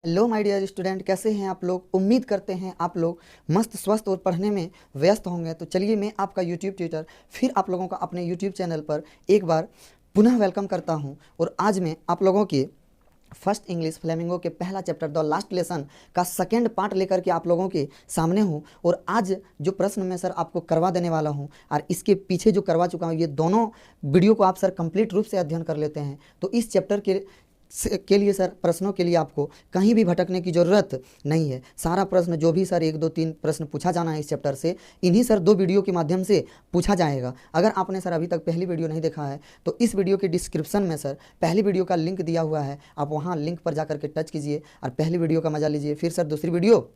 Hello my dear student, कैसे हैं आप लोग। उम्मीद करते हैं आप लोग मस्त स्वस्थ और पढ़ने में व्यस्त होंगे। तो चलिए, मैं आपका यूट्यूब ट्यूटर फिर आप लोगों का अपने यूट्यूब चैनल पर एक बार पुनः वेलकम करता हूं। और आज मैं आप लोगों के फर्स्ट इंग्लिश फ्लेमिंगो के पहला चैप्टर द लास्ट लेसन का सेकेंड पार्ट लेकर के आप लोगों के सामने हूँ। और आज जो प्रश्न मैं सर आपको करवा देने वाला हूँ और इसके पीछे जो करवा चुका हूँ, ये दोनों वीडियो को आप सर कंप्लीट रूप से अध्ययन कर लेते हैं तो इस चैप्टर के लिए सर प्रश्नों के लिए आपको कहीं भी भटकने की ज़रूरत नहीं है। सारा प्रश्न जो भी सर 1 2 3 प्रश्न पूछा जाना है इस चैप्टर से, इन्हीं सर 2 वीडियो के माध्यम से पूछा जाएगा। अगर आपने सर अभी तक पहली वीडियो नहीं देखा है तो इस वीडियो के डिस्क्रिप्शन में सर पहली वीडियो का लिंक दिया हुआ है, आप वहाँ लिंक पर जाकर के टच कीजिए और पहली वीडियो का मजा लीजिए। फिर सर दूसरी वीडियो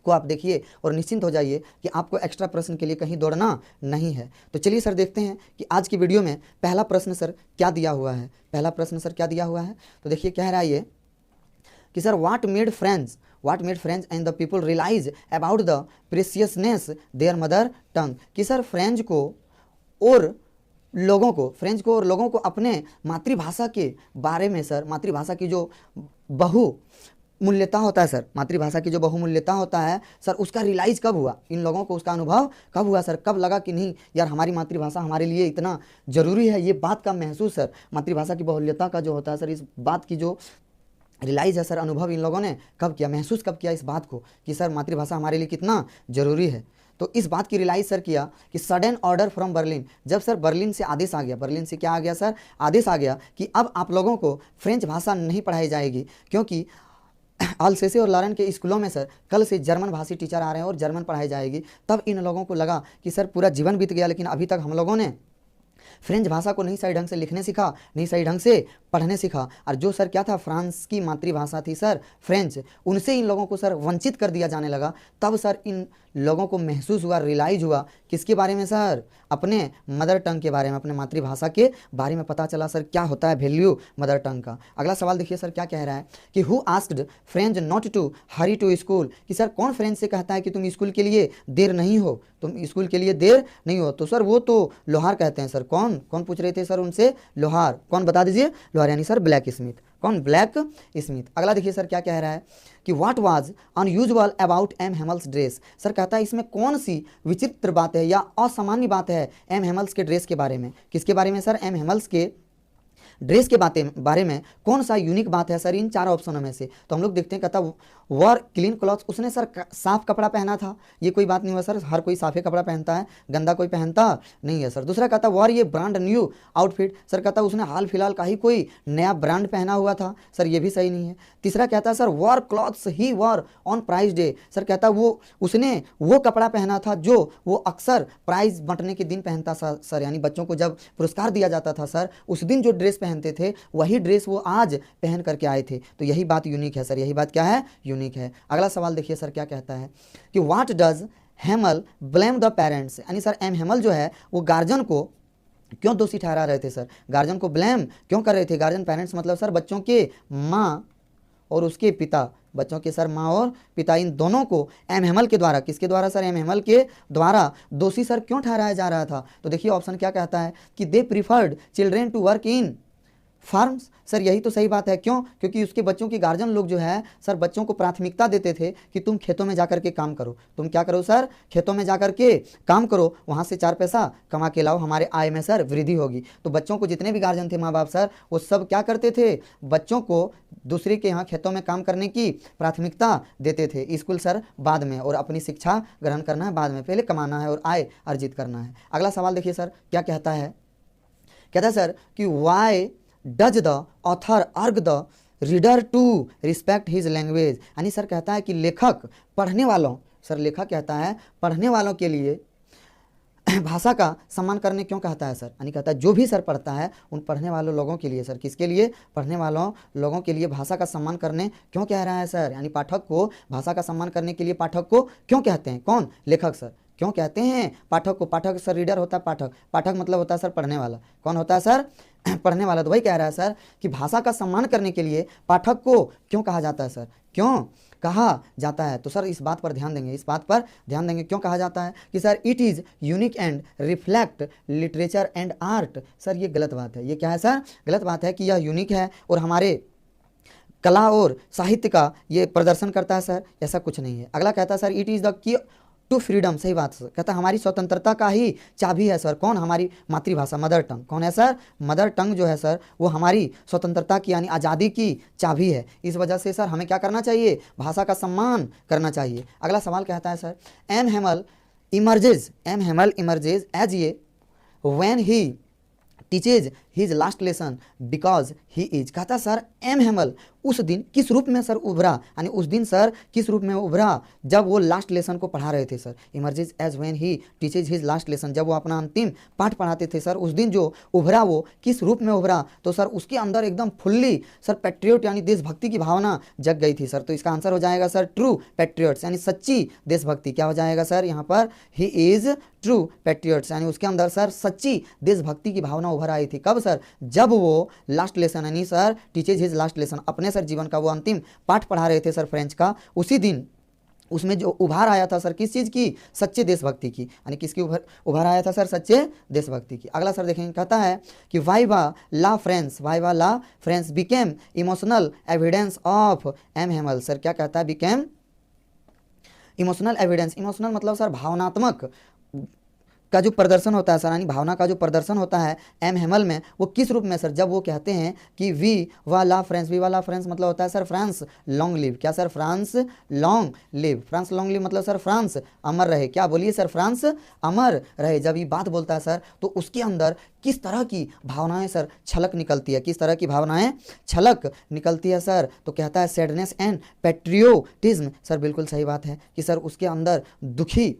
को आप देखिए और निश्चिंत हो जाइए कि आपको एक्स्ट्रा प्रश्न के लिए कहीं दौड़ना नहीं है। तो चलिए सर देखते हैं कि आज की वीडियो में पहला प्रश्न सर क्या दिया हुआ है। पहला प्रश्न सर क्या दिया हुआ है तो देखिए, कह रहा है ये कि sir what made French and the people realise about the preciousness their mother tongue. कि सर फ्रेंच को और लोगों को अपने मातृभाषा के बारे में सर, मातृभाषा की जो बहुमूल्यता होता है सर, मातृभाषा की जो बहुमूल्यता होता है सर, उसका रियलाइज कब हुआ, इन लोगों को उसका अनुभव कब हुआ सर, कब लगा कि नहीं यार हमारी मातृभाषा हमारे लिए इतना ज़रूरी है। ये बात का महसूस सर, मातृभाषा की बहुल्यता का जो होता है सर, इस बात की जो रियलाइज है सर, अनुभव इन लोगों ने कब किया, महसूस कब किया इस बात को कि सर मातृभाषा हमारे लिए कितना ज़रूरी है। तो इस बात की रियलाइज सर किया कि सडन ऑर्डर फ्रॉम बर्लिन, जब सर बर्लिन से आदेश आ गया, बर्लिन से क्या आ गया सर, आदेश आ गया कि अब आप लोगों को फ्रेंच भाषा नहीं पढ़ाई जाएगी, क्योंकि अल्सेसे और लॉरेन के स्कूलों में सर कल से जर्मन भाषी टीचर आ रहे हैं और जर्मन पढ़ाई जाएगी। तब इन लोगों को लगा कि सर पूरा जीवन बीत गया लेकिन अभी तक हम लोगों ने फ्रेंच भाषा को नहीं सही ढंग से लिखने सीखा, नहीं सही ढंग से पढ़ने सीखा। और जो सर क्या था, फ्रांस की मातृभाषा थी सर फ्रेंच, उनसे इन लोगों को सर वंचित कर दिया जाने लगा। तब सर इन लोगों को महसूस हुआ, रियलाइज हुआ किसके बारे में सर, अपने मदर टंग के बारे में, अपने मातृभाषा के बारे में पता चला सर क्या होता है वैल्यू मदर टंग का। अगला सवाल देखिए सर क्या कह रहा है कि who asked French not to hurry to school. कि सर कौन फ्रेंच से कहता है कि तुम स्कूल के लिए देर नहीं हो, तुम स्कूल के लिए देर नहीं हो। तो सर वो तो लोहार कहते हैं सर। कौन कौन पूछ रहे थे सर उनसे, लोहार। कौन बता दीजिए, लोहार यानी सर ब्लैक स्मिथ। कौन, ब्लैक स्मिथ। अगला देखिए सर क्या कह रहा है कि what was unusual about M Hamel's dress. Sir कहता है इसमें कौन सी विचित्र बात है या असामान्य बात है एम हेमल्स के ड्रेस के बारे में। किसके बारे में सर, एम हेमल्स के ड्रेस के बारे में कौन सा यूनिक बात है सर इन 4 ऑप्शनों में से। तो हम लोग देखते हैं, कहता वॉर क्लीन क्लॉथ्स, उसने सर साफ कपड़ा पहना था। ये कोई बात नहीं हुआ सर, हर कोई साफे कपड़ा पहनता है, गंदा कोई पहनता नहीं है सर। दूसरा कहता वॉर ये ब्रांड न्यू आउटफिट, सर कहता उसने हाल फिलहाल का ही कोई नया ब्रांड पहना हुआ था, सर ये भी सही नहीं है। तीसरा कहता है sir wore clothes he wore on prize day, sir कहता उसने वो कपड़ा पहना था जो वो अक्सर प्राइज बंटने के दिन पहनता सर, यानी बच्चों को जब पुरस्कार दिया जाता था सर, उस दिन जो ड्रेस पहनते थे वही ड्रेस वो आज पहन करके आए थे। तो यही बात यूनिक है सर, यही बात क्या है, यूनिक है। अगला सवाल देखिए सर क्या कहता है कि what does Hamel blame the parents. यानी सर एम हेमल जो है वो गार्जियन को क्यों दोषी ठहरा रहे थे सर, गार्जियन को ब्लेम क्यों कर रहे थे। गार्जियन, पेरेंट्स मतलब सर बच्चों के माँ और उसके पिता, बच्चों के सर माँ और पिता, इन दोनों को एम हेमल के द्वारा, किसके द्वारा सर, एम हेमल के द्वारा दोषी सर क्यों ठहराया जा रहा था। तो देखिए ऑप्शन क्या कहता है कि they preferred children to work in farms. Sir यही तो सही बात है, क्यों, क्योंकि उसके बच्चों के गार्जियन लोग जो है सर बच्चों को प्राथमिकता देते थे कि तुम खेतों में जाकर के काम करो, तुम क्या करो सर, खेतों में जाकर के काम करो, वहाँ से 4 पैसा कमा के लाओ, हमारे आय में सर वृद्धि होगी। तो बच्चों को जितने भी गार्जियन थे, माँ बाप सर, वो सब क्या करते थे, बच्चों को दूसरे के यहाँ खेतों में काम करने की प्राथमिकता देते थे। स्कूल सर बाद में, और अपनी शिक्षा ग्रहण करना है बाद में, पहले कमाना है और आय अर्जित करना है। अगला सवाल देखिए सर क्या कहता है, कहता है सर कि why does the author urge the reader to respect his language. यानी सर कहता है कि लेखक पढ़ने वालों, सर लेखक कहता है पढ़ने वालों के लिए भाषा का सम्मान करने क्यों कहता है सर। यानी कहता है जो भी सर पढ़ता है उन पढ़ने वालों लोगों के लिए सर, किसके लिए, पढ़ने वालों लोगों के लिए भाषा का सम्मान करने क्यों कह रहा है सर। यानी पाठक को भाषा का सम्मान करने के लिए पाठक को क्यों कहते हैं, कौन, लेखक सर, क्यों कहते हैं पाठक को। पाठक सर रीडर होता है, पाठक, पाठक मतलब होता है सर पढ़ने वाला। कौन होता है सर, पढ़ने वाला। तो वही कह रहा है सर कि भाषा का सम्मान करने के लिए पाठक को क्यों कहा जाता है सर, क्यों कहा जाता है। तो सर इस बात पर ध्यान देंगे, इस बात पर ध्यान देंगे क्यों कहा जाता है कि sir it is unique and reflect literature and art. Sir ये गलत बात है, ये क्या है सर, गलत बात है कि यह यूनिक है और हमारे कला और साहित्य का ये प्रदर्शन करता है सर, ऐसा कुछ नहीं है। अगला कहता है sir it is the key to freedom, सही बात सर, कहता है हमारी स्वतंत्रता का ही चाबी है सर। कौन? हमारी मातृभाषा, मदर टंग। कौन है सर? मदर टंग जो है सर वो हमारी स्वतंत्रता की यानी आज़ादी की चाबी है। इस वजह से सर हमें क्या करना चाहिए? भाषा का सम्मान करना चाहिए। अगला सवाल कहता है sir M Hamel emerges as a when he teaches his last lesson because he is, कहता सर एम हेमल उस दिन किस रूप में सर उभरा, यानी उस दिन सर किस रूप में उभरा जब वो लास्ट लेसन को पढ़ा रहे थे sir. Emerges as when he teaches his last lesson, जब वो अपना अंतिम पाठ पढ़ाते थे सर, उस दिन जो उभरा वो किस रूप में उभरा? तो सर उसके अंदर एकदम फुल्ली सर पैट्रियोट यानी देशभक्ति की भावना जग गई थी सर। तो इसका आंसर हो जाएगा सर ट्रू पैट्रियोट्स यानी सच्ची देशभक्ति। क्या हो जाएगा सर यहाँ पर? ही इज ट्रू पैट्रियोट्स यानी उसके अंदर सर सच्ची देशभक्ति की भावना उभर आई थी। कब सर? जब वो लास्ट लेसन यानी sir teaches his last lesson अपने सर जीवन का वो अंतिम पाठ पढ़ा रहे थे सर फ्रेंच का, उसी दिन उसमें जो उभार आया था सर किस चीज़ की? सच्चे देशभक्ति की। यानी किसकी उभार आया था सर? सच्चे देशभक्ति की। अगला सर देखेंगे, कहता है कि viva la France became emotional evidence of M Hamel. Sir क्या कहता है? बिकेम इमोशनल एविडेंस, इमोशनल मतलब सर भावनात्मक का जो प्रदर्शन होता है सर, यानी भावना का जो प्रदर्शन होता है एम हेमल में, वो किस रूप में सर? जब वो कहते हैं कि वी वाला फ्रांस मतलब होता है सर फ्रांस लॉन्ग लिव। क्या sir? France long live, France long live मतलब सर फ्रांस अमर रहे। क्या बोलिए सर? फ्रांस अमर रहे। जब ये बात बोलता है सर तो उसके अंदर किस तरह की भावनाएं सर छलक निकलती है? किस तरह की भावनाएं छलक निकलती है सर? तो कहता है सैडनेस एंड पैट्रियोटिज्म। सर बिल्कुल सही बात है कि सर उसके अंदर दुखी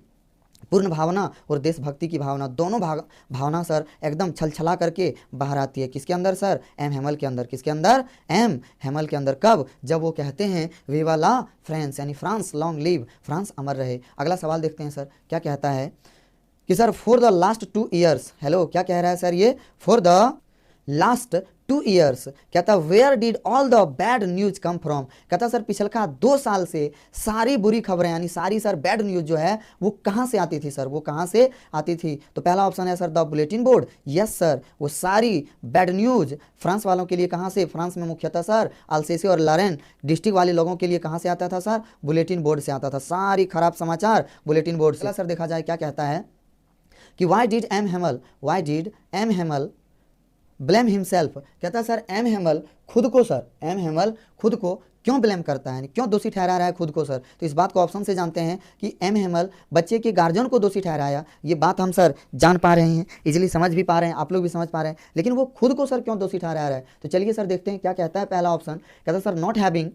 पूर्ण भावना और देशभक्ति की भावना, दोनों भावना सर एकदम छलछला करके बाहर आती है। किसके अंदर सर? एम हेमल के अंदर। किसके अंदर? एम हेमल के अंदर। कब? जब वो कहते हैं विवा ला फ्रांस यानी फ्रांस लॉन्ग लिव, फ्रांस अमर रहे। अगला सवाल देखते हैं सर क्या कहता है कि sir for the last 2 years, hello क्या कह रहा है सर ये? फॉर द लास्ट 2 ईयर्स, कहता where did all the bad news come from, कहता सर पिछलका 2 साल से सारी बुरी खबरें यानी सारी सर बैड न्यूज जो है वो कहाँ से आती थी सर? वो कहाँ से आती थी? तो पहला ऑप्शन है sir the bulletin board. Yes sir, वो सारी बैड न्यूज फ्रांस वालों के लिए कहाँ से? फ्रांस में मुख्यतः सर अल्सेसी और लॉरेन डिस्ट्रिक्ट वाले लोगों के लिए कहाँ से आता था सर? बुलेटिन बोर्ड से आता था। सारी खराब समाचार बुलेटिन बोर्ड से। सर देखा जाए क्या कहता है कि why did M Hamel blame himself, कहता सर एम हेमल खुद को क्यों ब्लेम करता है, क्यों दोषी ठहरा रहा है खुद को सर? तो इस बात को ऑप्शन से जानते हैं कि एम हेमल बच्चे के गार्जियन को दोषी ठहराया। ये बात हम सर जान पा रहे हैं, इजीली समझ भी पा रहे हैं, आप लोग भी समझ पा रहे हैं, लेकिन वो खुद को सर क्यों दोषी ठहरा रहा है? तो चलिए सर देखते हैं क्या कहता है पहला ऑप्शन। कहता sir not having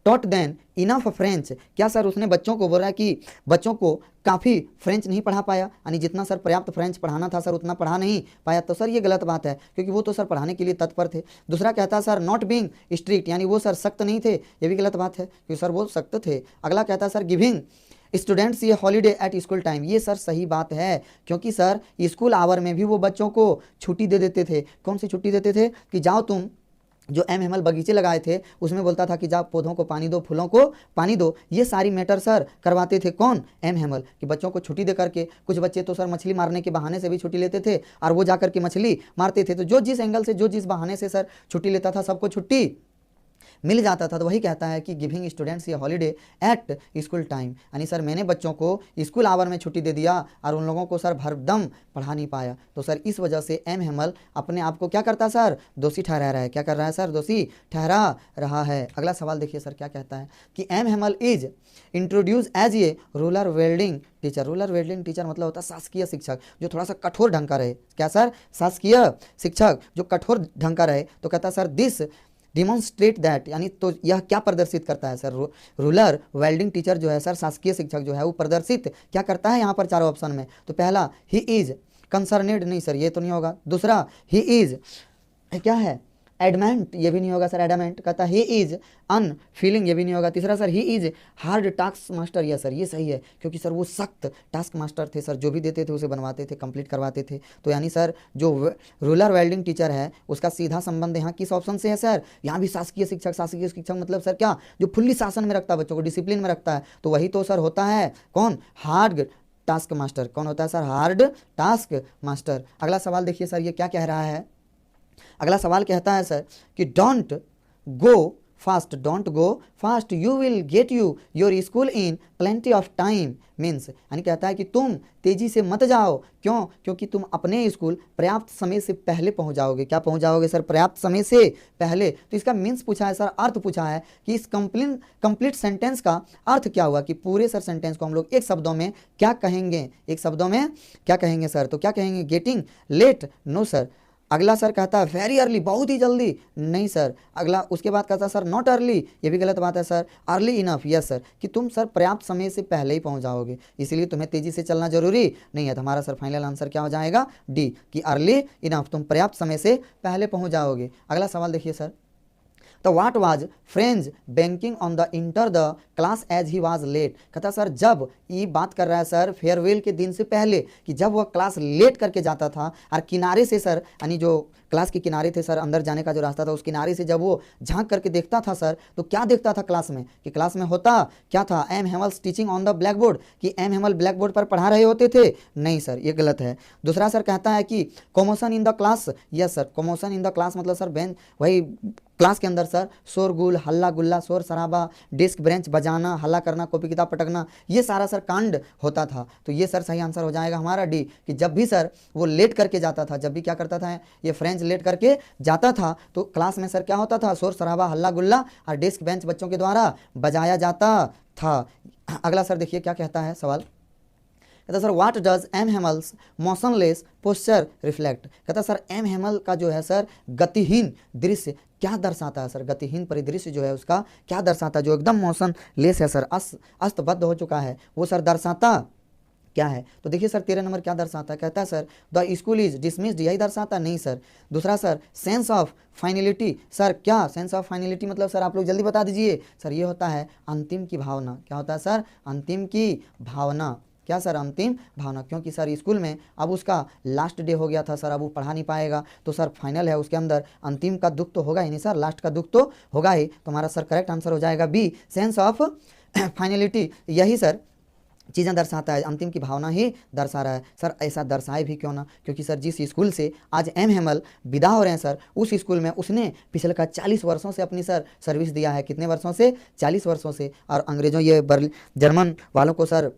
taught than enough French, क्या सर उसने बच्चों को बोला कि बच्चों को काफ़ी फ्रेंच नहीं पढ़ा पाया, यानी जितना सर पर्याप्त फ्रेंच पढ़ाना था सर उतना पढ़ा नहीं पाया। तो सर ये गलत बात है क्योंकि वो तो सर पढ़ाने के लिए तत्पर थे। दूसरा कहता सर नॉट बीइंग स्ट्रिक्ट, यानी वो सर सख्त नहीं थे, ये भी गलत बात है क्योंकि सर वो सख्त थे। अगला कहता सर गिविंग स्टूडेंट्स ये हॉलीडे एट स्कूल टाइम, ये सर सही बात है क्योंकि सर स्कूल आवर में भी वो बच्चों को छुट्टी दे देते थे। कौन सी छुट्टी देते थे? कि जाओ तुम जो एम हेमल बगीचे लगाए थे उसमें बोलता था कि जा पौधों को पानी दो, फूलों को पानी दो, ये सारी मैटर सर करवाते थे। कौन? एम हेमल। कि बच्चों को छुट्टी दे करके, कुछ बच्चे तो सर मछली मारने के बहाने से भी छुट्टी लेते थे और वो जा करके मछली मारते थे। तो जो जिस एंगल से, जो जिस बहाने से सर छुट्टी लेता था सबको छुट्टी मिल जाता था। तो वही कहता है कि गिविंग स्टूडेंट्स ये हॉलीडे एट स्कूल टाइम, यानी सर मैंने बच्चों को स्कूल आवर में छुट्टी दे दिया और उन लोगों को सर भरदम पढ़ा नहीं पाया। तो सर इस वजह से एम हेमल अपने आप को क्या करता सर? दोषी ठहरा रहा है। क्या कर रहा है सर? दोषी ठहरा रहा है। अगला सवाल देखिए सर क्या कहता है कि M Hamel is introduce as a rural welding teacher. Rural welding teacher मतलब होता है शासकीय शिक्षक जो थोड़ा सा कठोर ढंग का रहे। क्या सर? शासकीय शिक्षक जो कठोर ढंग का रहे। तो कहता सर दिस डिमॉन्स्ट्रेट दैट, यानी तो यह क्या प्रदर्शित करता है सर? रूरल वेल्डिंग टीचर जो है सर शासकीय शिक्षक जो है वो प्रदर्शित क्या करता है यहाँ पर चारों ऑप्शन में? तो पहला ही इज कंसर्नेड, नहीं सर ये तो नहीं होगा। दूसरा ही इज क्या है? एडमेंट, ये भी नहीं होगा सर। एडमेंट कहता ही इज अनफीलिंग, ये भी नहीं होगा। तीसरा sir he is hard task master, यह सर ये सही है क्योंकि सर वो सख्त टास्क मास्टर थे सर, जो भी देते थे उसे बनवाते थे, कंप्लीट करवाते थे। तो यानी सर जो रूरल वेल्डिंग टीचर है उसका सीधा संबंध यहाँ किस ऑप्शन से है सर? यहाँ भी शासकीय शिक्षक। शासकीय शिक्षक मतलब सर क्या? जो फुल्ली शासन में रखता है, बच्चों को डिसिप्लिन में रखता है। तो वही तो सर होता है कौन? Hard task master. कौन होता है सर? Hard task master. अगला सवाल देखिए सर ये क्या कह रहा है। अगला सवाल कहता है सर कि don't go fast, don't go fast, you will get you your school in plenty of time, means यानी कहता है कि तुम तेजी से मत जाओ, क्यों? क्योंकि तुम अपने स्कूल पर्याप्त समय से पहले पहुंच जाओगे। क्या पहुंच जाओगे सर? पर्याप्त समय से पहले। तो इसका मीन्स पूछा है सर, अर्थ पूछा है कि इस कंप्लीट सेंटेंस का अर्थ क्या हुआ, कि पूरे सर सेंटेंस को हम लोग एक शब्दों में क्या कहेंगे, एक शब्दों में क्या कहेंगे सर? तो क्या कहेंगे? Getting late, no sir. अगला सर कहता है वेरी अर्ली, बहुत ही जल्दी, नहीं सर। अगला उसके बाद कहता है सर नॉट अर्ली, ये भी गलत बात है sir. Early enough, yes sir, कि तुम सर पर्याप्त समय से पहले ही पहुंच जाओगे, इसीलिए तुम्हें तेजी से चलना जरूरी नहीं है। तो हमारा सर फाइनल आंसर क्या हो जाएगा? डी, कि अर्ली इनफ, तुम पर्याप्त समय से पहले पहुंच जाओगे। अगला सवाल देखिए सर, तो what was French banking on the enter the class as he was late. कहता सर जब, ये बात कर रहा है सर फेयरवेल के दिन से पहले, कि जब वह क्लास लेट करके जाता था और किनारे से सर, यानी जो क्लास के किनारे थे सर, अंदर जाने का जो रास्ता था उस किनारे से जब वो झांक करके देखता था सर, तो क्या देखता था क्लास में? कि क्लास में होता क्या था? M Hamel's teaching on the blackboard, कि एम हेमल ब्लैक बोर्ड पर पढ़ा रहे होते थे? नहीं सर, ये गलत है। दूसरा सर कहता है कि commotion in the class, yes sir, commotion in the class मतलब सर बेंच, वही क्लास के अंदर सर शोरगुल, हल्ला गुल्ला, शोर शराबा, डेस्क बेंच बजाना, हल्ला करना, कॉपी किताब पटकना, ये सारा सर कांड होता था। तो ये सर सही आंसर हो जाएगा हमारा डी, कि जब भी सर वो लेट करके जाता था, जब भी क्या करता था ये फ्रेंच लेट करके जाता था, तो क्लास में सर क्या होता था? शोर शराबा, हल्ला गुल्ला और डेस्क बेंच बच्चों के द्वारा बजाया जाता था। अगला सर देखिए क्या कहता है सवाल, कहता sir what does M Hamel's motionless posture reflect. कहता सर एम हेमल का जो है सर गतिहीन दृश्य क्या दर्शाता है सर? गतिहीन परिदृश्य जो है उसका क्या दर्शाता है? जो एकदम मोशनलेस है सर, अस्तबद्ध हो चुका है, वो सर दर्शाता क्या है? तो देखिए सर 13 नंबर क्या दर्शाता है? कहता है sir the school is dismissed, यही दर्शाता? नहीं सर। दूसरा sir sense of finality, sir क्या सेंस ऑफ फाइनलिटी मतलब सर आप लोग जल्दी बता दीजिए। सर ये होता है अंतिम की भावना। क्या होता है सर? अंतिम की भावना। क्या सर? अंतिम भावना, क्योंकि सर स्कूल में अब उसका लास्ट डे हो गया था सर, अब वो पढ़ा नहीं पाएगा, तो सर फाइनल है, उसके अंदर अंतिम का दुख तो होगा ही नहीं सर, लास्ट का दुख तो होगा ही। तो हमारा सर करेक्ट आंसर हो जाएगा बी, सेंस ऑफ फाइनलिटी, यही सर चीज़ें दर्शाता है, अंतिम की भावना ही दर्शा रहा है। सर ऐसा दर्शाए भी क्यों ना, क्योंकि सर जिस स्कूल से आज एम हेमल विदा हो रहे हैं सर, उस स्कूल में उसने पिछले का 40 वर्षों से अपनी सर सर्विस दिया है। कितने वर्षों से? 40 वर्षों से। और अंग्रेजों ये जर्मन वालों को सर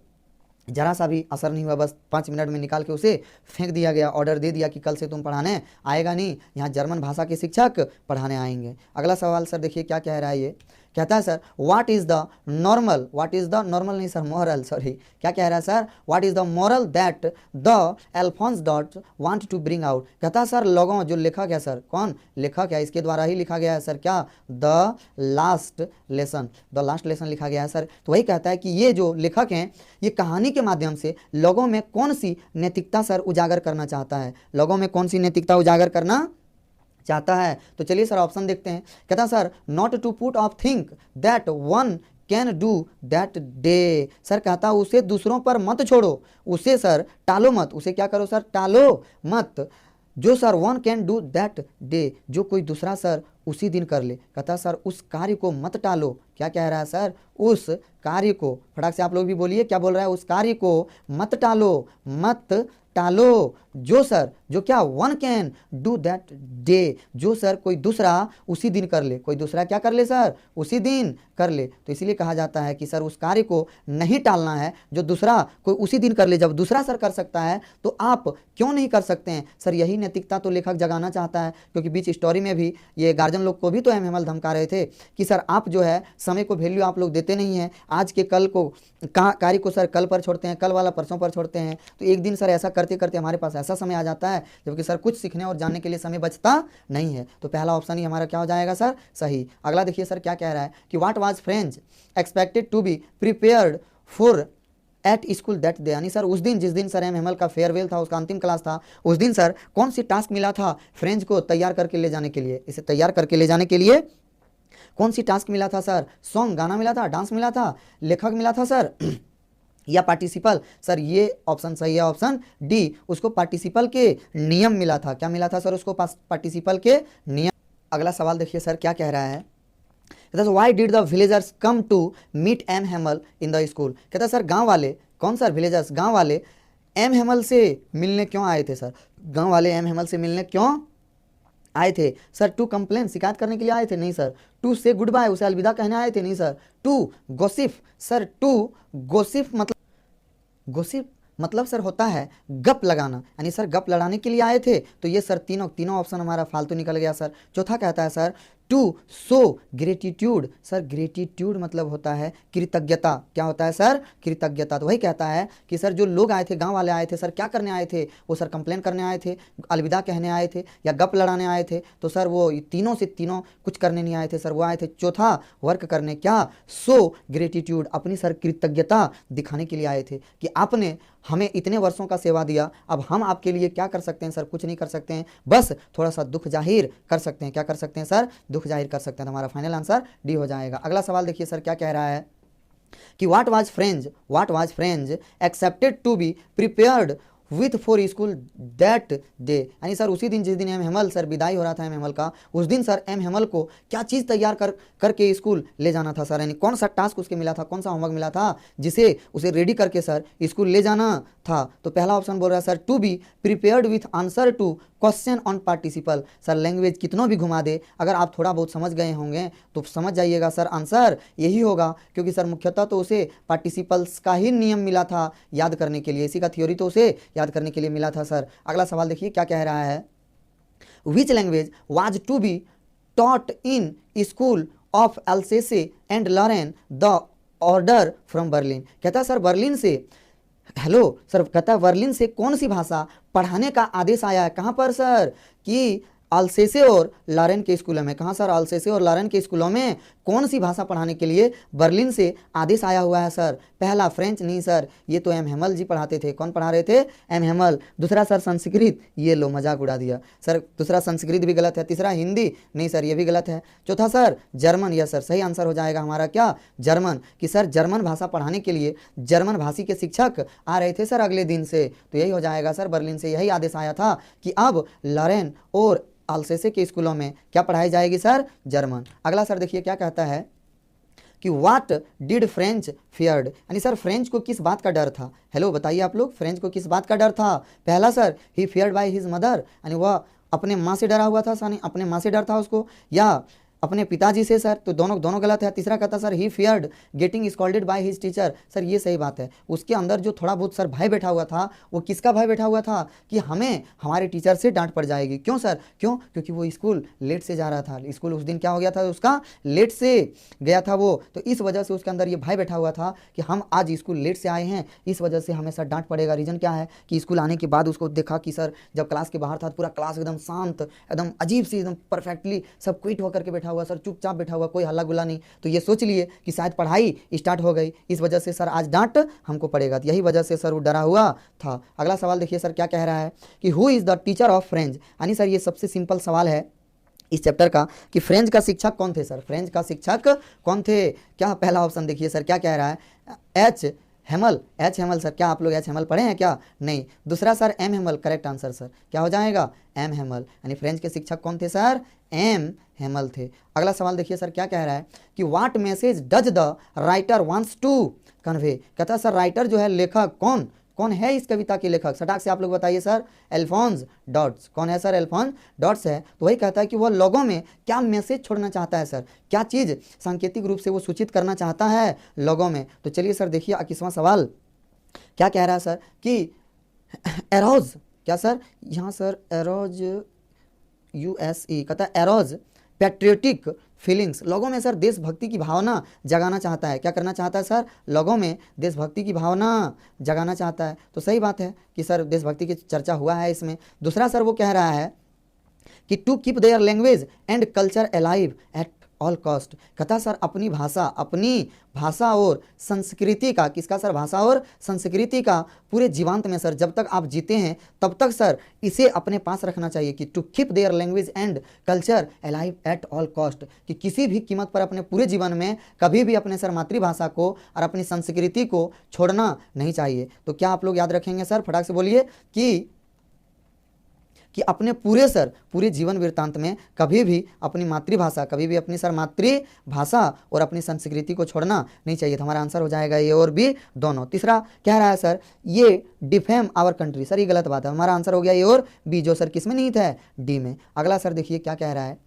जरा सा भी असर नहीं हुआ, बस 5 मिनट में निकाल के उसे फेंक दिया गया, ऑर्डर दे दिया कि कल से तुम पढ़ाने आएगा नहीं, यहाँ जर्मन भाषा के शिक्षक पढ़ाने आएंगे। अगला सवाल सर देखिए क्या कह रहा है, ये कहता है sir what is the normal, what is the normal नहीं सर मोरल, सॉरी, क्या कह रहा है sir? What is the moral that the Alphonse Daudet want to bring out. कहता है सर लोगों, जो लेखक है सर, कौन लेखक है, इसके द्वारा ही लिखा गया है सर, क्या? The last lesson, the last lesson लिखा गया है सर। तो वही कहता है कि ये जो लेखक हैं ये कहानी के माध्यम से लोगों में कौन सी नैतिकता सर उजागर करना चाहता है, लोगों में कौन सी नैतिकता उजागर करना चाहता है? तो चलिए सर ऑप्शन देखते हैं। कहता sir not to put off think that one can do that day. Sir कहता उसे दूसरों पर मत छोड़ो, उसे सर टालो मत, उसे क्या करो सर? टालो मत, जो sir one can do that day, जो कोई दूसरा सर उसी दिन कर ले। कहता सर उस कार्य को मत टालो। क्या कह रहा है सर? उस कार्य को, फटाक से आप लोग भी बोलिए क्या बोल रहा है? उस कार्य को मत टालो, मत टालो, जो सर, जो क्या? One can do that day, जो सर कोई दूसरा उसी दिन कर ले, कोई दूसरा क्या कर ले सर? उसी दिन कर ले। तो इसीलिए कहा जाता है कि सर उस कार्य को नहीं टालना है, जो दूसरा कोई उसी दिन कर ले। जब दूसरा सर कर सकता है तो आप क्यों नहीं कर सकते हैं सर? यही नैतिकता तो लेखक जगाना चाहता है, क्योंकि बीच स्टोरी में भी ये गार्जियन लोग को भी तो एम हेमल धमका रहे थे कि सर आप जो है समय को वैल्यू आप लोग देते नहीं हैं, आज के कल को कार्य को सर कल पर छोड़ते हैं, कल वाला परसों पर छोड़ते हैं। तो एक दिन सर ऐसा करते करते हमारे पास ऐसा समय आ जाता है जबकि सर कुछ सीखने और जानने के लिए समय बचता नहीं है। तो पहला ऑप्शन ही हमारा क्या हो जाएगा सर? सही। अगला देखिए सर क्या कह रहा है कि what was French expected to be prepared for at school that day. यानी सर उस दिन, जिस दिन सर एम हेमल का फेयरवेल था, उसका अंतिम क्लास था, उस दिन सर कौन सी टास्क मिला था फ्रेंच को तैयार करके ले जाने के लिए? इसे तैयार करके ले जाने के लिए कौन सी टास्क मिला था सर? सॉन्ग, गाना मिला था, डांस मिला था, लेखक मिला था सर या पार्टिसिपल? सर ये ऑप्शन सही है, ऑप्शन डी, उसको पार्टिसिपल के नियम मिला था। क्या मिला था सर? उसको पार्टिसिपल के नियम। अगला सवाल देखिए सर क्या कह रहा है, कहता है why did the villagers come to meet M Hamel in the school. कहता है सर गांव वाले, कौन सर? विलेजर्स, गांव वाले एम हेमल से मिलने क्यों आए थे सर? गांव वाले एम हेमल से मिलने क्यों आए थे सर? टू कंप्लेन, शिकायत करने के लिए आए थे? नहीं sir. To say goodbye, उसे अलविदा कहने आए थे? नहीं sir. To gossip sir, to gossip gossip मतलब सर होता है गप लगाना, यानी सर गप लड़ाने के लिए आए थे। तो ये सर तीनों ऑप्शन हमारा फालतू निकल गया सर। चौथा कहता है sir to show gratitude, sir gratitude मतलब होता है कृतज्ञता। क्या होता है सर? कृतज्ञता। तो वही कहता है कि सर जो लोग आए थे, गांव वाले आए थे सर, क्या करने आए थे? वो सर कंप्लेन करने आए थे, अलविदा कहने आए थे, या गप लड़ाने आए थे? तो सर वो तीनों से तीनों कुछ करने नहीं आए थे सर, वो आए थे चौथा वर्क करने। क्या? शो ग्रेटिट्यूड, अपनी सर कृतज्ञता दिखाने के लिए आए थे कि आपने हमें इतने वर्षों का सेवा दिया, अब हम आपके लिए क्या कर सकते हैं सर? कुछ नहीं कर सकते हैं, बस थोड़ा सा दुख जाहिर कर सकते हैं। क्या कर सकते हैं सर? दुख जाहिर कर सकते हैं। तो हमारा फाइनल आंसर डी हो जाएगा। अगला सवाल देखिए सर क्या कह रहा है कि what was French accepted to be prepared with for school that day, यानी सर उसी दिन जिस दिन एम हेमल सर विदाई हो रहा था एम हेमल का, उस दिन सर एम हेमल को क्या चीज़ तैयार करके स्कूल ले जाना था सर? यानी कौन सा टास्क उसके मिला था, कौन सा होमवर्क मिला था जिसे उसे रेडी करके सर स्कूल ले जाना था? तो पहला ऑप्शन बोल रहा है sir to be prepared with answer to question on participle. Sir language कितनों भी घुमा दे, अगर आप थोड़ा बहुत समझ गए होंगे तो समझ जाइएगा सर आंसर यही होगा, क्योंकि सर मुख्यतः तो उसे पार्टिसिपल्स का ही नियम मिला था याद करने के लिए, इसी का थ्योरी तो उसे याद करने के लिए मिला था सर। अगला सवाल देखिए क्या कह रहा है, which language was to be taught in school of Alsace and Lorraine the order from Berlin. कहता है सर बर्लिन से, हेलो सर, कहता है बर्लिन से कौन सी भाषा पढ़ाने का आदेश आया है? कहाँ पर सर? कि अल्सेसे और लॉरेन के स्कूलों में। कहाँ सर? अल्सेसे और लॉरेन के स्कूलों में कौन सी भाषा पढ़ाने के लिए बर्लिन से आदेश आया हुआ है सर? पहला फ्रेंच, नहीं सर, ये तो एम हेमल जी पढ़ाते थे। कौन पढ़ा रहे थे? एम हेमल। दूसरा सर संस्कृत, ये लो मजाक उड़ा दिया सर, दूसरा संस्कृत भी गलत है। तीसरा हिंदी, नहीं सर ये भी गलत है। चौथा सर जर्मन, यह सर सही आंसर हो जाएगा हमारा क्या? जर्मन। कि सर जर्मन भाषा पढ़ाने के लिए जर्मन भाषी के शिक्षक आ रहे थे सर अगले दिन से, तो यही हो जाएगा सर, बर्लिन से यही आदेश आया था कि अब लॉरेन और अल्सेसे के स्कूलों में क्या पढ़ाई जाएगी सर? जर्मन। अगला सर देखिए क्या कहता है कि व्हाट डिड फ्रेंच फियर्ड, यानी सर फ्रेंच को किस बात का डर था? हेलो बताइए आप लोग, फ्रेंच को किस बात का डर था? पहला sir he feared by his mother, यानी वह अपने माँ से डरा हुआ था, यानी अपने माँ से डर था उसको, या अपने पिताजी से सर? तो दोनों गलत है। तीसरा कहता sir he feared getting scolded by his teacher, sir ये सही बात है। उसके अंदर जो थोड़ा बहुत सर भय बैठा हुआ था, वो किसका भय बैठा हुआ था? कि हमें हमारे टीचर से डांट पड़ जाएगी। क्यों सर? क्यों? क्योंकि वो स्कूल लेट से जा रहा था, स्कूल उस दिन क्या हो गया था उसका? लेट से गया था वो, तो इस वजह से उसके अंदर ये भय बैठा हुआ था कि हम आज स्कूल लेट से आए हैं, इस वजह से हमें सर डांट पड़ेगा। रीज़न क्या है कि स्कूल आने के बाद उसको देखा कि सर जब क्लास के बाहर था तो पूरा क्लास एकदम शांत, एकदम अजीब सी, एकदम परफेक्टली सब क्विट होकर के बैठा हुआ सर, चुपचाप बैठा हुआ, कोई हल्ला गुल्ला नहीं। तो ये सोच लिए कि शायद पढ़ाई स्टार्ट हो गई, इस वजह से सर आज डांट हमको पड़ेगा, यही वजह से सर वो डरा हुआ था। अगला सवाल देखिए सर क्या कह रहा है कि who is the teacher of French, यानी सर ये सबसे सिंपल सवाल है इस चैप्टर का कि फ्रेंच का शिक्षक कौन थे सर? फ्रेंच का शिक्षक कौन थे? क्या पहला ऑप्शन देखिए सर क्या कह रहा है, H Hemal. H Hemal sir, क्या आप लोग एच हेमल पढ़े हैं क्या? नहीं। दूसरा sir M Hamel, correct answer sir क्या हो जाएगा? एम हेमल, यानी फ्रेंच के शिक्षक कौन थे सर? एम हेमल थे। अगला सवाल देखिए सर क्या कह रहा है कि what message does the writer wants to convey, कहता है सर राइटर जो है लेखक कौन है इस कविता के लेखक? सटाक से आप लोग बताइए सर। अल्फोंस डॉट्स। कौन है सर? अल्फोंस डॉट्स है। तो वही कहता है कि वह लोगों में क्या मैसेज छोड़ना चाहता है सर, क्या चीज़ सांकेतिक रूप से वो सूचित करना चाहता है लोगों में। तो चलिए सर देखिए 21वां सवाल क्या कह रहा है सर कि एरोज, क्या सर यहाँ सर एरोज USE, कहता है एरोज पैट्रियोटिक फीलिंग्स, लोगों में सर देशभक्ति की भावना जगाना चाहता है। क्या करना चाहता है सर? लोगों में देशभक्ति की भावना जगाना चाहता है। तो सही बात है कि सर देशभक्ति की चर्चा हुआ है इसमें। दूसरा सर वो कह रहा है कि to keep their language and culture alive at all cost, कहता सर अपनी भाषा और संस्कृति का, किसका सर? भाषा और संस्कृति का पूरे जीवांत में सर, जब तक आप जीते हैं तब तक सर इसे अपने पास रखना चाहिए। कि to keep their language and culture alive at all cost, कि किसी भी कीमत पर अपने पूरे जीवन में कभी भी अपने सर मातृभाषा को और अपनी संस्कृति को छोड़ना नहीं चाहिए। तो क्या आप लोग याद रखेंगे सर? फटाक से बोलिए कि कि अपने पूरे जीवन वृत्तांत में कभी भी अपनी मातृभाषा, कभी भी अपनी सर मातृभाषा और अपनी संस्कृति को छोड़ना नहीं चाहिए। तो हमारा आंसर हो जाएगा ए और बी दोनों। तीसरा कह रहा है सर ये डिफेम आवर कंट्री, सर ये गलत बात है, हमारा आंसर हो गया ए और बी, जो सर किस में नहीं था, डी में। अगला सर देखिए क्या कह रहा है,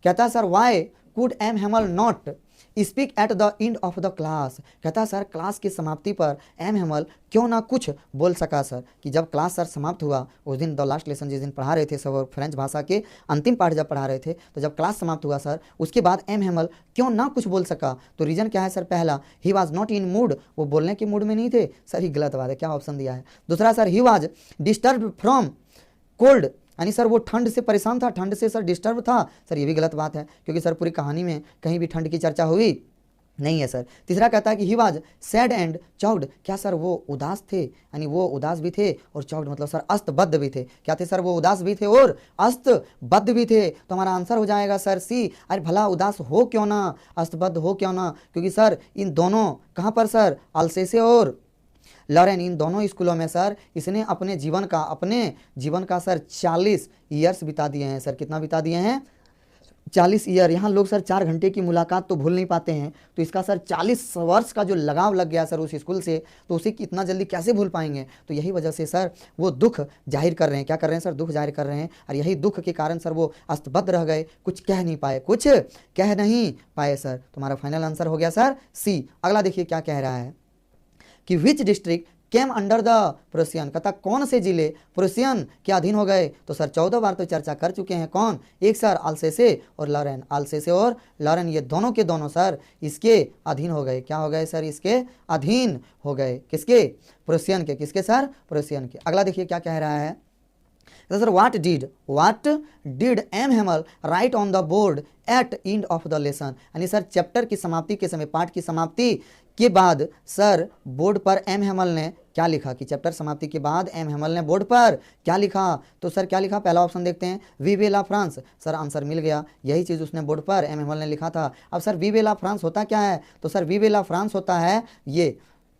कहता है sir why could M Hamel not speak at the end of the class. कहता है सर क्लास की समाप्ति पर एम हेमल क्यों ना कुछ बोल सका सर, कि जब क्लास सर समाप्त हुआ उस दिन, द लास्ट लेसन जिस दिन पढ़ा रहे थे सब, फ्रेंच भाषा के अंतिम पाठ जब पढ़ा रहे थे, तो जब क्लास समाप्त हुआ सर उसके बाद एम हेमल क्यों ना कुछ बोल सका। तो रीजन क्या है सर, पहला he was not in mood, वो बोलने के मूड में नहीं थे, सर ये गलत बात है, क्या ऑप्शन दिया है। दूसरा sir he was disturb from cold, यानी सर वो ठंड से परेशान था, ठंड से सर डिस्टर्ब था, सर ये भी गलत बात है, क्योंकि सर पूरी कहानी में कहीं भी ठंड की चर्चा हुई नहीं है सर। तीसरा कहता है कि ही वाज सैड एंड चौक्ड, क्या सर वो उदास थे, यानी वो उदास भी थे और चौक्ड मतलब सर अस्तबद्ध भी थे। क्या थे सर, वो उदास भी थे और अस्तबद्ध भी थे। तो हमारा आंसर हो जाएगा सर सी। अरे भला उदास हो क्यों ना, अस्तबद्ध हो क्यों ना, क्योंकि सर इन दोनों कहाँ पर सर, अल्सेसे और लॉरेन, इन दोनों स्कूलों में सर इसने अपने जीवन का सर 40 ईयर्स बिता दिए हैं सर। कितना बिता दिए हैं, 40 ईयर। यहाँ लोग सर 4 घंटे की मुलाकात तो भूल नहीं पाते हैं, तो इसका सर 40 वर्ष का जो लगाव लग गया सर उस स्कूल से, तो उसे कितना जल्दी कैसे भूल पाएंगे। तो यही वजह से सर वो दुख जाहिर कर रहे हैं, क्या कर रहे हैं सर, दुख जाहिर कर रहे हैं, और यही दुख के कारण सर वो अस्तबद्ध रह गए, कुछ कह नहीं पाए सर। तो हमारा फाइनल आंसर हो गया सर सी। अगला देखिए क्या कह रहा है कि which district came under the Prussian, कहता कौन से जिले प्रोसियन के अधीन हो गए। तो सर 14 बार तो चर्चा कर चुके हैं, कौन, एक सर अल्सेसे और लॉरेन, अल्सेसे और लॉरेन ये दोनों के दोनों सर इसके अधीन हो गए। क्या हो गए सर, इसके अधीन हो गए, किसके, प्रोसियन के, किसके सर, प्रोसियन के। अगला देखिए क्या कह रहा है sir, what did M Hamel write on the board at end of the lesson, यानी सर चैप्टर की समाप्ति के समय, पाठ की समाप्ति के बाद सर बोर्ड पर एम हेमल ने क्या लिखा, कि चैप्टर समाप्ति के बाद एम हेमल ने बोर्ड पर क्या लिखा। तो सर क्या लिखा, पहला ऑप्शन देखते हैं, vive la France, sir answer मिल गया, यही चीज़ उसने बोर्ड पर एम हेमल ने लिखा था। अब सर वी ला फ्रांस होता क्या है, तो सर वी ला फ्रांस होता है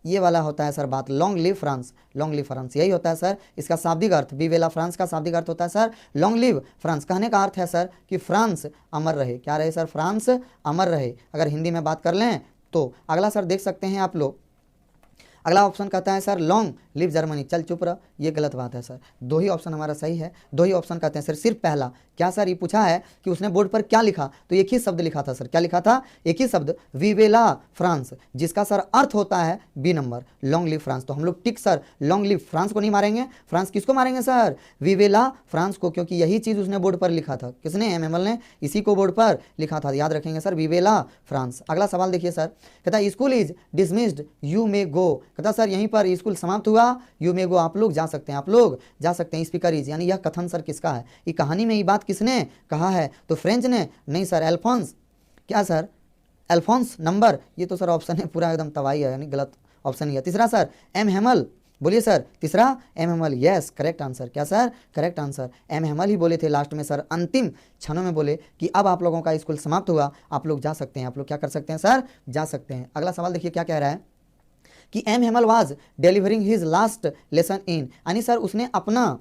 ये वाला होता है सर बात, long live France, long live France यही होता है सर इसका शाब्दिक अर्थ। विवेला फ्रांस का शाब्दिक अर्थ होता है सर लॉन्ग लिव फ्रांस। कहने का अर्थ है सर कि फ्रांस अमर रहे, क्या रहे सर, फ्रांस अमर रहे, अगर हिंदी में बात कर लें तो। अगला सर देख सकते हैं आप लोग, अगला ऑप्शन कहता है सर लॉन्ग लिव जर्मनी, चल चुप रह, ये गलत बात है सर, दो ही ऑप्शन हमारा सही है, दो ही ऑप्शन कहते हैं सर, सिर्फ पहला। क्या सर, ये पूछा है कि उसने बोर्ड पर क्या लिखा, तो एक ही शब्द लिखा था सर, क्या लिखा था, एक ही शब्द, विवेला फ्रांस, जिसका सर अर्थ होता है B number, long live France. तो हम लोग tick sir long live France को नहीं मारेंगे, फ्रांस किसको मारेंगे सर, विवेला फ्रांस को, क्योंकि यही चीज़ उसने बोर्ड पर लिखा था, किसने, एम एमएल ने इसी को बोर्ड पर लिखा था, याद रखेंगे सर, विवेला फ्रांस। अगला सवाल देखिए सर, कहता है school is dismissed you may go, कहता सर यहीं पर स्कूल समाप्त हुआ, यू मे गो आप लोग जा सकते हैं, आप लोग जा सकते हैं। स्पीकर इज, यानी यह कथन सर किसका है, ये कहानी में ये बात किसने कहा है, तो फ्रेंच ने, नहीं सर अल्फोंस, क्या सर अल्फोंस नंबर, ये तो सर ऑप्शन है पूरा एकदम तबाही है, यानी गलत ऑप्शन ही है। तीसरा सर एम हेमल, बोलिए सर, तीसरा M Hemal, yes correct answer, क्या sir, correct answer, M Hemal ही बोले थे लास्ट में सर, अंतिम क्षणों में बोले कि अब आप लोगों का स्कूल समाप्त हुआ, आप लोग जा सकते हैं, आप लोग क्या कर सकते हैं सर, जा सकते हैं। अगला सवाल देखिए क्या कह रहा है कि M Hamel was delivering his last lesson in, यानी सर उसने अपना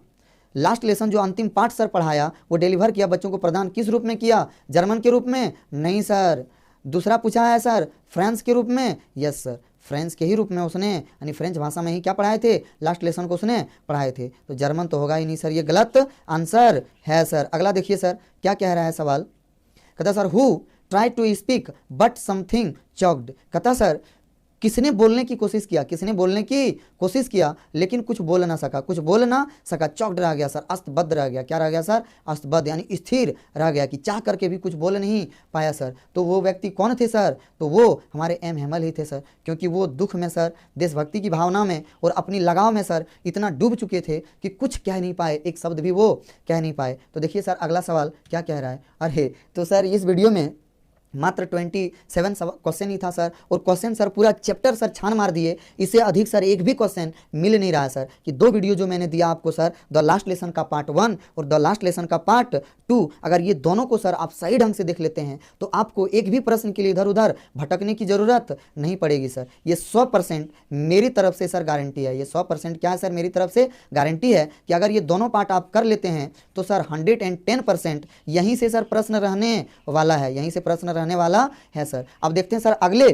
लास्ट लेसन जो अंतिम पाठ सर पढ़ाया वो डिलीवर किया, बच्चों को प्रदान किस रूप में किया, जर्मन के रूप में, नहीं सर, दूसरा पूछा है सर फ्रेंच के रूप में, यस सर फ्रेंच के ही रूप में उसने, यानी फ्रेंच भाषा में ही क्या पढ़ाए थे, लास्ट लेसन को उसने पढ़ाए थे, तो जर्मन तो होगा ही नहीं सर, ये गलत आंसर है सर। अगला देखिए सर क्या कह रहा है सवाल, कहता sir who try to speak but something choked, कहता सर किसने बोलने की कोशिश किया, किसने बोलने की कोशिश किया लेकिन कुछ बोल ना सका, कुछ बोल ना सका, चॉक्ड रह गया सर, अस्तबद्ध रह गया, क्या रह गया सर, अस्तबद्ध, यानी स्थिर रह गया कि चाह करके भी कुछ बोल नहीं पाया सर। तो वो व्यक्ति कौन थे सर, तो वो हमारे एम हेमल ही थे सर, क्योंकि वो दुख में सर, देशभक्ति की भावना में और अपनी लगाव में सर इतना डूब चुके थे कि कुछ कह नहीं पाए, एक शब्द भी वो कह नहीं पाए। तो देखिए सर अगला सवाल क्या कह रहा है, अरे तो सर इस वीडियो में मात्र 27 क्वेश्चन ही था सर, और क्वेश्चन सर पूरा चैप्टर सर छान मार दिए। इससे अधिक सर एक भी क्वेश्चन मिल नहीं रहा है सर। कि 2 वीडियो जो मैंने दिया आपको सर, द लास्ट लेसन का पार्ट 1 और द लास्ट लेसन का पार्ट 2, अगर ये दोनों को सर आप सही ढंग से देख लेते हैं तो आपको एक भी प्रश्न के लिए इधर उधर भटकने की जरूरत नहीं पड़ेगी सर। ये 100% मेरी तरफ से सर गारंटी है। ये 100% क्या है सर, मेरी तरफ से गारंटी है कि अगर ये दोनों पार्ट आप कर लेते हैं तो सर 110% यहीं से सर प्रश्न रहने वाला है, यहीं से प्रश्न रहने वाला है सर। अब देखते हैं सर अगले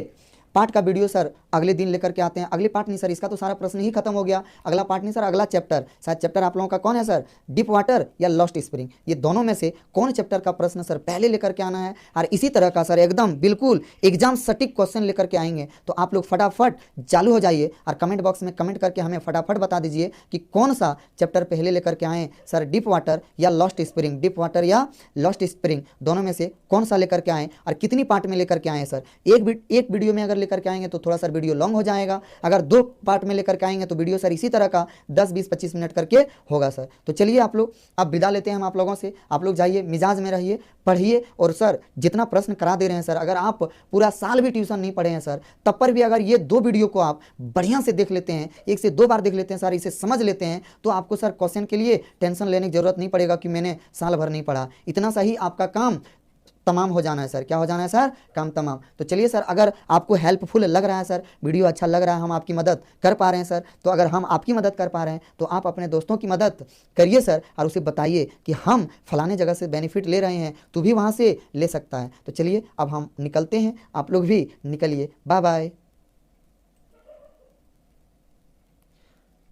पार्ट का वीडियो सर अगले दिन लेकर के आते हैं। अगले पार्ट नहीं सर, इसका तो सारा प्रश्न ही खत्म हो गया। अगला पार्ट नहीं सर, अगला चैप्टर, शायद चैप्टर आप लोगों का कौन है सर, डीप वाटर या लॉस्ट स्प्रिंग, ये दोनों में से कौन चैप्टर का प्रश्न सर पहले लेकर के आना है। और इसी तरह का सर एकदम बिल्कुल एग्जाम सटीक क्वेश्चन लेकर के आएंगे। तो आप लोग फटाफट चालू हो जाइए और कमेंट बॉक्स में कमेंट करके हमें फटाफट बता दीजिए कि कौन सा चैप्टर पहले लेकर के आएँ सर, डीप वाटर या लॉस्ट स्प्रिंग, डीप वाटर या लॉस्ट स्प्रिंग, दोनों में से कौन सा लेकर के आएँ और कितनी पार्ट में लेकर के आएँ सर। एक वीडियो में अगर लेकर के आएंगे तो थोड़ा सर वीडियो लॉन्ग हो जाएगा, अगर 2 पार्ट में लेकर के आएंगे तो वीडियो सर इसी तरह का 10, 20, 25 मिनट करके होगा सर। तो चलिए आप लोग अब विदा लेते हैं हम आप लोगों से। आप लोग जाइए, मिजाज में रहिए, पढ़िए, और सर जितना प्रश्न करा दे रहे हैं सर, अगर आप पूरा साल भी ट्यूशन नहीं पढ़े हैं सर, तब पर भी अगर ये 2 वीडियो को आप बढ़िया से देख लेते हैं, 1 से 2 बार देख लेते हैं सर, इसे समझ लेते हैं, तो आपको सर क्वेश्चन के लिए टेंशन लेने की जरूरत नहीं पड़ेगा कि मैंने साल भर नहीं पढ़ा। इतना सा ही आपका काम तमाम हो जाना है सर। क्या हो जाना है सर, काम तमाम। तो चलिए सर, अगर आपको हेल्पफुल लग रहा है सर, वीडियो अच्छा लग रहा है, हम आपकी मदद कर पा रहे हैं सर, तो अगर हम आपकी मदद कर पा रहे हैं तो आप अपने दोस्तों की मदद करिए सर, और उसे बताइए कि हम फलाने जगह से बेनिफिट ले रहे हैं, तू भी वहाँ से ले सकता है। तो चलिए अब हम निकलते हैं, आप लोग भी निकलिए। Bye bye.